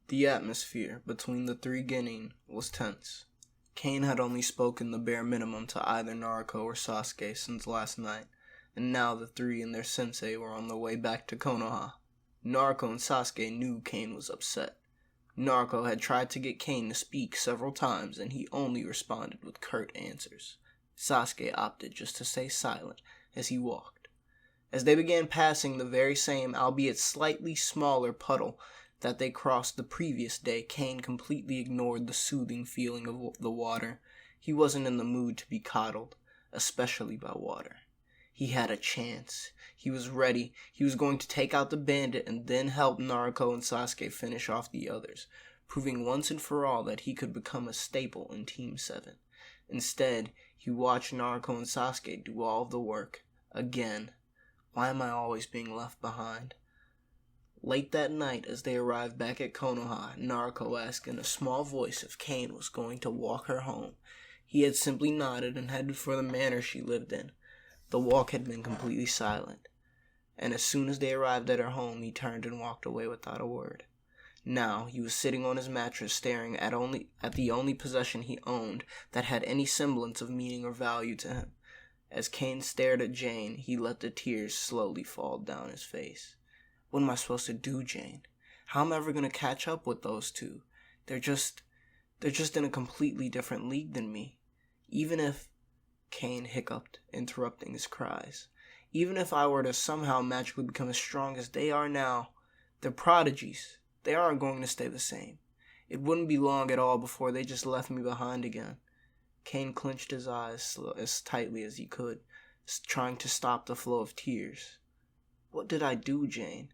The atmosphere between the three genin was tense. Kane had only spoken the bare minimum to either Naruto or Sasuke since last night, and now the three and their sensei were on their way back to Konoha. Naruto and Sasuke knew Kane was upset. Naruto had tried to get Kane to speak several times, and he only responded with curt answers. Sasuke opted just to stay silent as he walked. As they began passing the very same, albeit slightly smaller puddle that they crossed the previous day, Kane completely ignored the soothing feeling of the water. He wasn't in the mood to be coddled, especially by water. He had a chance. He was ready. He was going to take out the bandit and then help Naruto and Sasuke finish off the others, proving once and for all that he could become a staple in Team 7. Instead, he watched Naruto and Sasuke do all of the work. Again. Why am I always being left behind? Late that night, as they arrived back at Konoha, Naruto asked in a small voice if Kane was going to walk her home. He had simply nodded and headed for the manor she lived in. The walk had been completely silent, and as soon as they arrived at her home, he turned and walked away without a word. Now, he was sitting on his mattress staring at the only possession he owned that had any semblance of meaning or value to him. As Kane stared at Jane, he let the tears slowly fall down his face. What am I supposed to do, Jane? How am I ever going to catch up with those two? They're just in a completely different league than me. Even if... Kane hiccuped, interrupting his cries. Even if I were to somehow magically become as strong as they are now, they're prodigies. They aren't going to stay the same. It wouldn't be long at all before they just left me behind again. Kane clenched his eyes as tightly as he could, trying to stop the flow of tears. What did I do, Jane?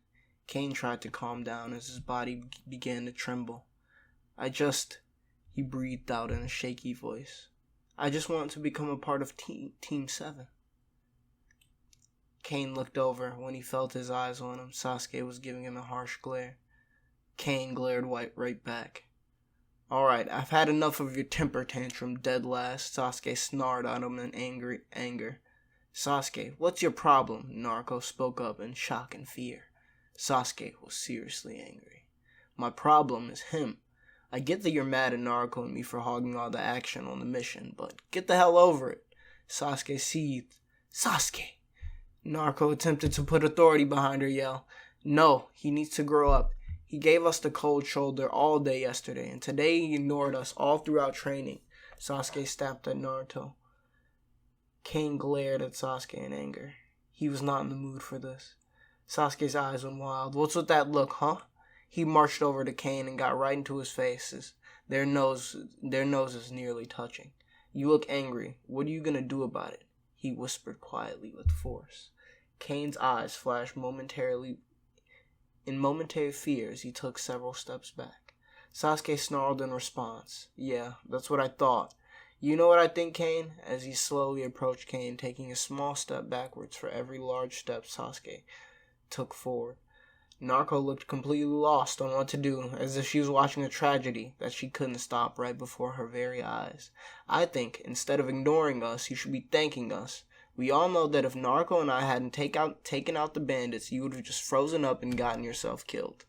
Kane tried to calm down as his body began to tremble. He breathed out in a shaky voice. I just want to become a part of Team 7. Kane looked over. When he felt his eyes on him, Sasuke was giving him a harsh glare. Kane glared right back. Alright, I've had enough of your temper tantrum, dead last, Sasuke snarled at him in anger. Sasuke, what's your problem? Naruto spoke up in shock and fear. Sasuke was seriously angry. My problem is him. I get that you're mad at Naruto and me for hogging all the action on the mission, but get the hell over it. Sasuke seethed. Sasuke! Naruto attempted to put authority behind her yell. No, he needs to grow up. He gave us the cold shoulder all day yesterday, and today he ignored us all throughout training. Sasuke snapped at Naruto. Kane glared at Sasuke in anger. He was not in the mood for this. Sasuke's eyes went wild. What's with that look, huh? He marched over to Kane and got right into his faces, their noses nearly touching. You look angry. What are you going to do about it? He whispered quietly with force. Kane's eyes flashed momentarily. In momentary fear as he took several steps back. Sasuke snarled in response. Yeah, that's what I thought. You know what I think, Kane? As he slowly approached Kane, taking a small step backwards for every large step Sasuke took forward. Naruto looked completely lost on what to do, as if she was watching a tragedy that she couldn't stop right before her very eyes. I think, instead of ignoring us, you should be thanking us. We all know that if Naruto and I hadn't taken out the bandits, you would have just frozen up and gotten yourself killed.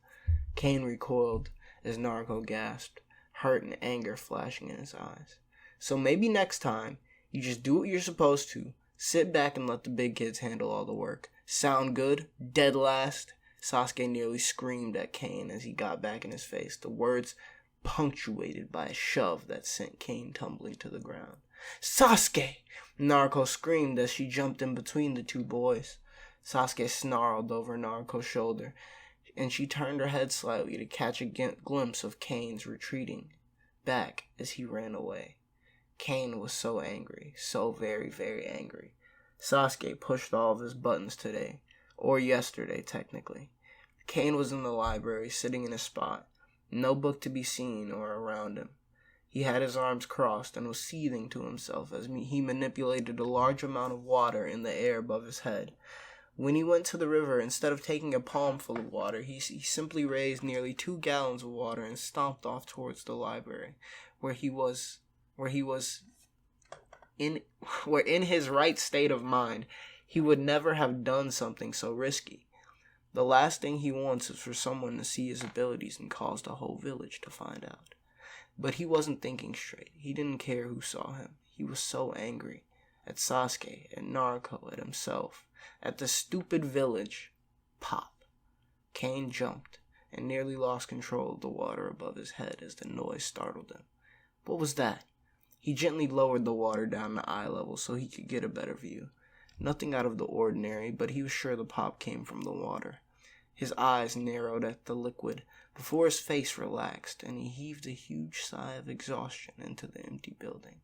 Kane recoiled as Naruto gasped, hurt and anger flashing in his eyes. So maybe next time, you just do what you're supposed to. Sit back and let the big kids handle all the work. Sound good? Dead last? Sasuke nearly screamed at Kane as he got back in his face, the words punctuated by a shove that sent Kane tumbling to the ground. Sasuke! Naruto screamed as she jumped in between the two boys. Sasuke snarled over Naruto's shoulder, and she turned her head slightly to catch a glimpse of Kane's retreating back as he ran away. Kane was so angry, so very, very angry. Sasuke pushed all of his buttons today, or yesterday technically. Kane was in the library, sitting in his spot, no book to be seen or around him. He had his arms crossed and was seething to himself as he manipulated a large amount of water in the air above his head. When he went to the river, instead of taking a palm full of water, he simply raised nearly 2 gallons of water and stomped off towards the library, where in his right state of mind, he would never have done something so risky. The last thing he wants is for someone to see his abilities and cause the whole village to find out. But he wasn't thinking straight. He didn't care who saw him. He was so angry. At Sasuke, at Naruto, at himself, at the stupid village. Pop. Kane jumped and nearly lost control of the water above his head as the noise startled him. What was that? He gently lowered the water down to eye level so he could get a better view. Nothing out of the ordinary, but he was sure the pop came from the water. His eyes narrowed at the liquid before his face relaxed, and he heaved a huge sigh of exhaustion into the empty building.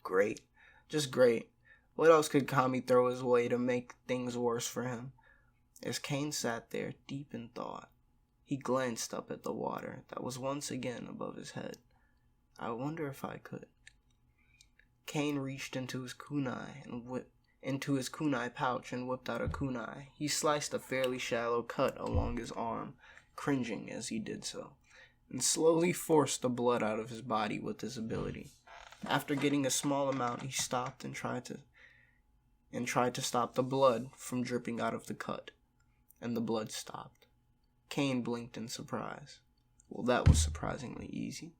Great. Just great. What else could Kami throw his way to make things worse for him? As Kane sat there, deep in thought, he glanced up at the water that was once again above his head. I wonder if I could. Kane reached into his kunai pouch and whipped out a kunai. He sliced a fairly shallow cut along his arm, cringing as he did so, and slowly forced the blood out of his body with his ability. After getting a small amount, he stopped and tried to stop the blood from dripping out of the cut, and the blood stopped. Kane blinked in surprise. Well, that was surprisingly easy.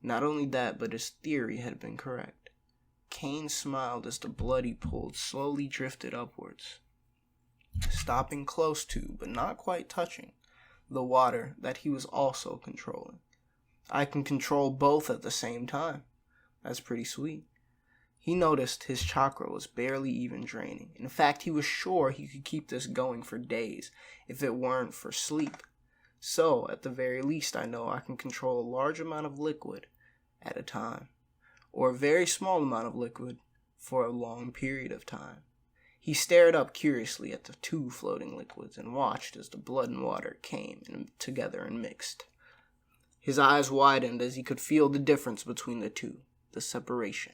Not only that, but his theory had been correct. Kane smiled as the blood he pulled slowly drifted upwards, stopping close to, but not quite touching, the water that he was also controlling. I can control both at the same time. That's pretty sweet. He noticed his chakra was barely even draining. In fact, he was sure he could keep this going for days if it weren't for sleep. So, at the very least, I know I can control a large amount of liquid at a time, or a very small amount of liquid for a long period of time. He stared up curiously at the two floating liquids and watched as the blood and water came together and mixed. His eyes widened as he could feel the difference between the two, the separation.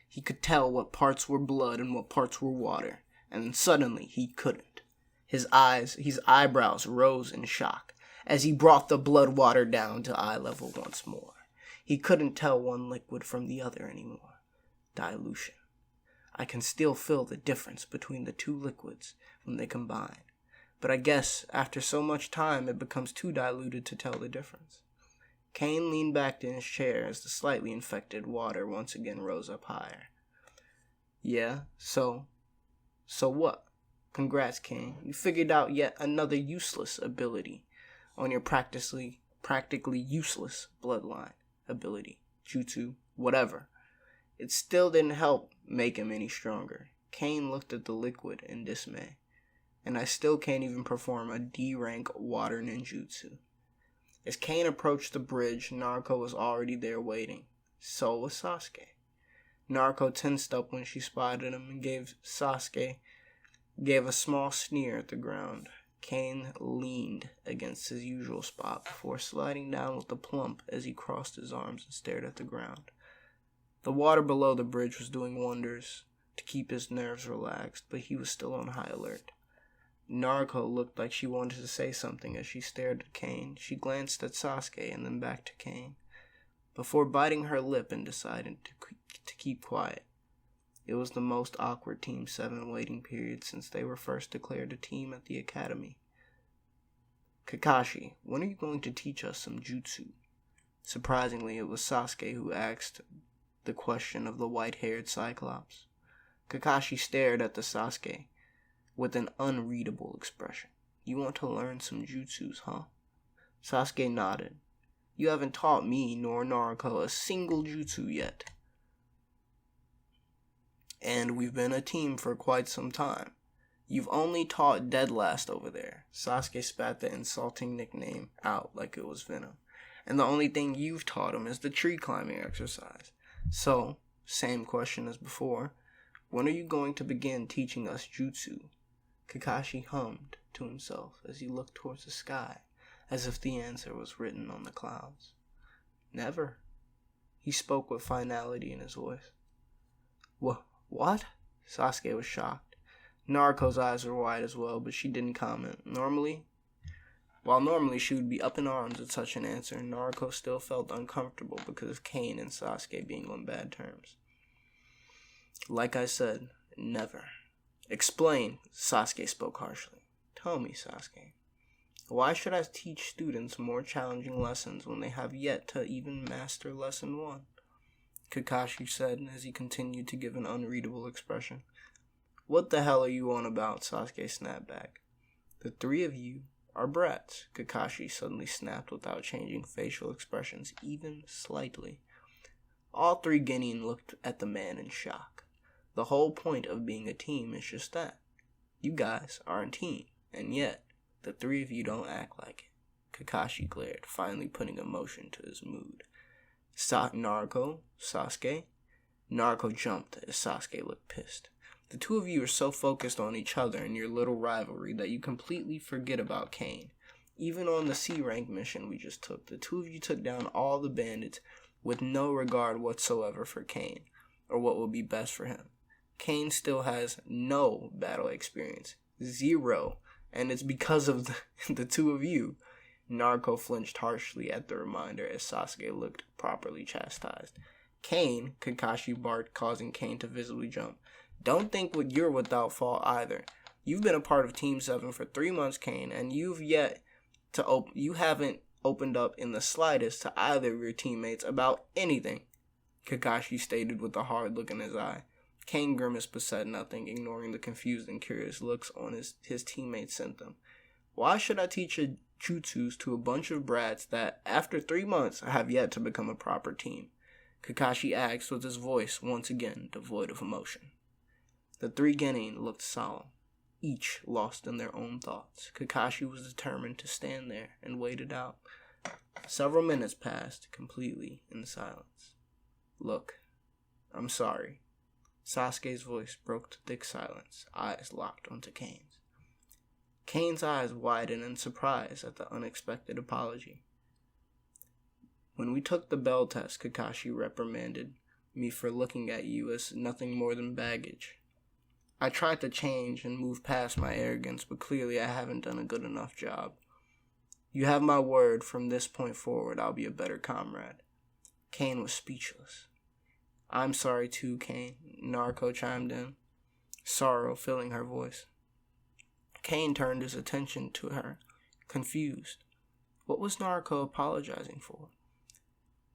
He could tell what parts were blood and what parts were water, and then suddenly he couldn't. His eyebrows rose in shock as he brought the blood water down to eye level once more. He couldn't tell one liquid from the other anymore. Dilution. I can still feel the difference between the two liquids when they combine, but I guess after so much time it becomes too diluted to tell the difference. Kane leaned back in his chair as the slightly infected water once again rose up higher. Yeah, so what? Congrats, Kane. You figured out yet another useless ability on your practically useless bloodline ability, jutsu, whatever. It still didn't help make him any stronger. Kane looked at the liquid in dismay. And I still can't even perform a D-rank water ninjutsu. As Kane approached the bridge, Naruto was already there waiting. So was Sasuke. Naruto tensed up when she spotted him and gave a small sneer at the ground. Kane leaned against his usual spot before sliding down with a plump as he crossed his arms and stared at the ground. The water below the bridge was doing wonders to keep his nerves relaxed, but he was still on high alert. Naruto looked like she wanted to say something as she stared at Kane. She glanced at Sasuke and then back to Kane, before biting her lip and deciding to keep quiet. It was the most awkward Team 7 waiting period since they were first declared a team at the academy. Kakashi, when are you going to teach us some jutsu? Surprisingly, it was Sasuke who asked the question of the white-haired Cyclops. Kakashi stared at the Sasuke with an unreadable expression. You want to learn some jutsus, huh? Sasuke nodded. You haven't taught me nor Naruto a single jutsu yet. And we've been a team for quite some time. You've only taught Deadlast over there. Sasuke spat the insulting nickname out like it was venom. And the only thing you've taught him is the tree climbing exercise. So, same question as before. When are you going to begin teaching us jutsu? Kakashi hummed to himself as he looked towards the sky, as if the answer was written on the clouds. Never. He spoke with finality in his voice. What? Sasuke was shocked. Naruto's eyes were wide as well, but she didn't comment. Normally she would be up in arms at such an answer, Naruto still felt uncomfortable because of Kane and Sasuke being on bad terms. Like I said, never. Explain, Sasuke spoke harshly. Tell me, Sasuke, why should I teach students more challenging lessons when they have yet to even master lesson 1? Kakashi said as he continued to give an unreadable expression. What the hell are you on about? Sasuke snapped back. The 3 of you are brats, Kakashi suddenly snapped without changing facial expressions even slightly. All 3 Genin looked at the man in shock. The whole point of being a team is just that. You guys are a team, and yet the 3 of you don't act like it. Kakashi glared, finally putting emotion to his mood. Naruto, Sasuke. Naruto jumped as Sasuke looked pissed. The 2 of you are so focused on each other and your little rivalry that you completely forget about Kane. Even on the C-rank mission we just took, the 2 of you took down all the bandits with no regard whatsoever for Kane, or what would be best for him. Kane still has no battle experience. 0. And it's because of the 2 of you. Naruto flinched harshly at the reminder as Sasuke looked properly chastised. Kane, Kakashi barked, causing Kane to visibly jump. Don't think you're without fault either. You've been a part of Team 7 for 3 months, Kane, and you haven't opened up in the slightest to either of your teammates about anything, Kakashi stated with a hard look in his eye. Kane grimaced but said nothing, ignoring the confused and curious looks on his teammates sent them. Why should I teach a jutsus to a bunch of brats that, after 3 months, have yet to become a proper team? Kakashi asked with his voice once again devoid of emotion. The 3 Genin looked solemn, each lost in their own thoughts. Kakashi was determined to stand there and wait it out. Several minutes passed, completely in silence. Look, I'm sorry. Sasuke's voice broke the thick silence, eyes locked onto Kane's. Kane's eyes widened in surprise at the unexpected apology. When we took the bell test, Kakashi reprimanded me for looking at you as nothing more than baggage. I tried to change and move past my arrogance, but clearly I haven't done a good enough job. You have my word, from this point forward I'll be a better comrade. Kane was speechless. I'm sorry too, Kane, Naruto chimed in, sorrow filling her voice. Kane turned his attention to her, confused. What was Naruto apologizing for?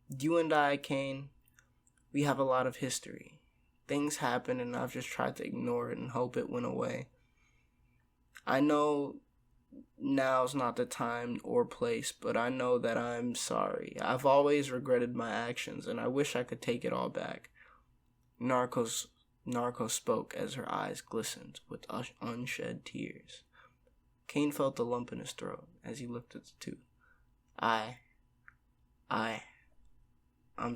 You and I, Kane, we have a lot of history. Things happen and I've just tried to ignore it and hope it went away. I know now's not the time or place, but I know that I'm sorry. I've always regretted my actions and I wish I could take it all back. Naruto spoke as her eyes glistened with unshed tears. Kane felt a lump in his throat as he looked at the 2. I'm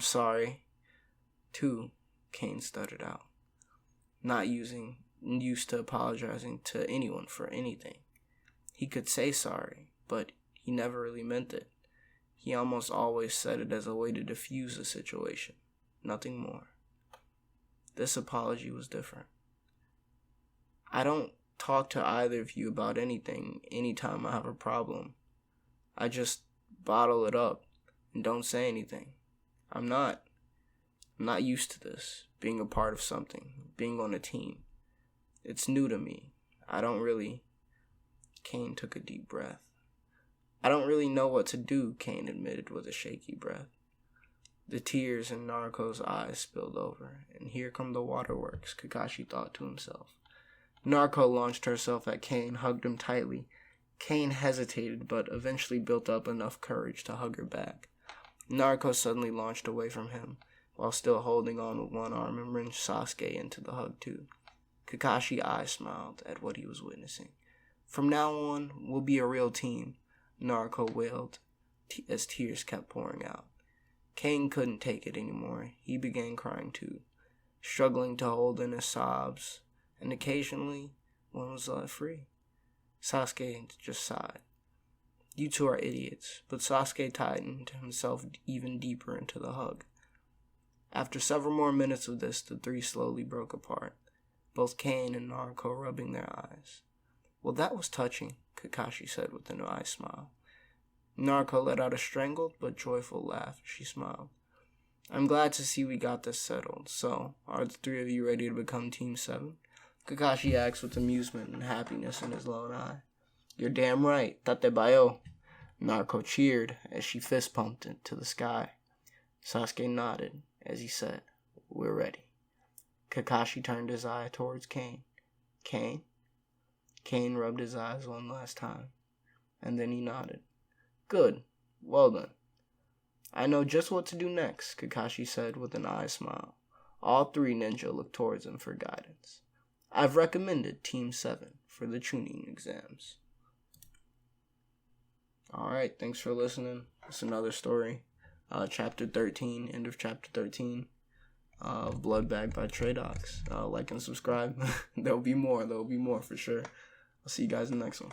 sorry. Too, Kane stuttered out, not used to apologizing to anyone for anything. He could say sorry, but he never really meant it. He almost always said it as a way to diffuse the situation, nothing more. This apology was different. I don't talk to either of you about anything anytime I have a problem. I just bottle it up and don't say anything. I'm not used to this, being a part of something, being on a team. It's new to me. Kane took a deep breath. I don't really know what to do, Kane admitted with a shaky breath. The tears in Naruto's eyes spilled over, and here come the waterworks, Kakashi thought to himself. Naruto launched herself at Kane, hugged him tightly. Kane hesitated, but eventually built up enough courage to hug her back. Naruto suddenly launched away from him, while still holding on with one arm, and wrenched Sasuke into the hug too. Kakashi's eyes smiled at what he was witnessing. From now on, we'll be a real team, Naruto wailed, as tears kept pouring out. Kane couldn't take it anymore. He began crying too, struggling to hold in his sobs, and occasionally one was let free. Sasuke just sighed. You 2 are idiots, but Sasuke tightened himself even deeper into the hug. After several more minutes of this, the 3 slowly broke apart, both Kane and Naruto rubbing their eyes. Well, that was touching, Kakashi said with a wry smile. Naruto let out a strangled but joyful laugh. She smiled. I'm glad to see we got this settled. So, are the 3 of you ready to become Team 7? Kakashi asked with amusement and happiness in his lone eye. You're damn right. Tate bayo. Naruto cheered as she fist-pumped into the sky. Sasuke nodded as he said, "We're ready." Kakashi turned his eye towards Kane. "Kane?" Kane rubbed his eyes one last time, and then he nodded. "Good. Well done. I know just what to do next," Kakashi said with an eye smile. All three ninja looked towards him for guidance. "I've recommended Team 7 for the Chunin exams." Alright, thanks for listening. It's another story. Chapter 13, end of Chapter 13. Bloodbag by Traydox. Like and subscribe. There'll be more for sure. I'll see you guys in the next one.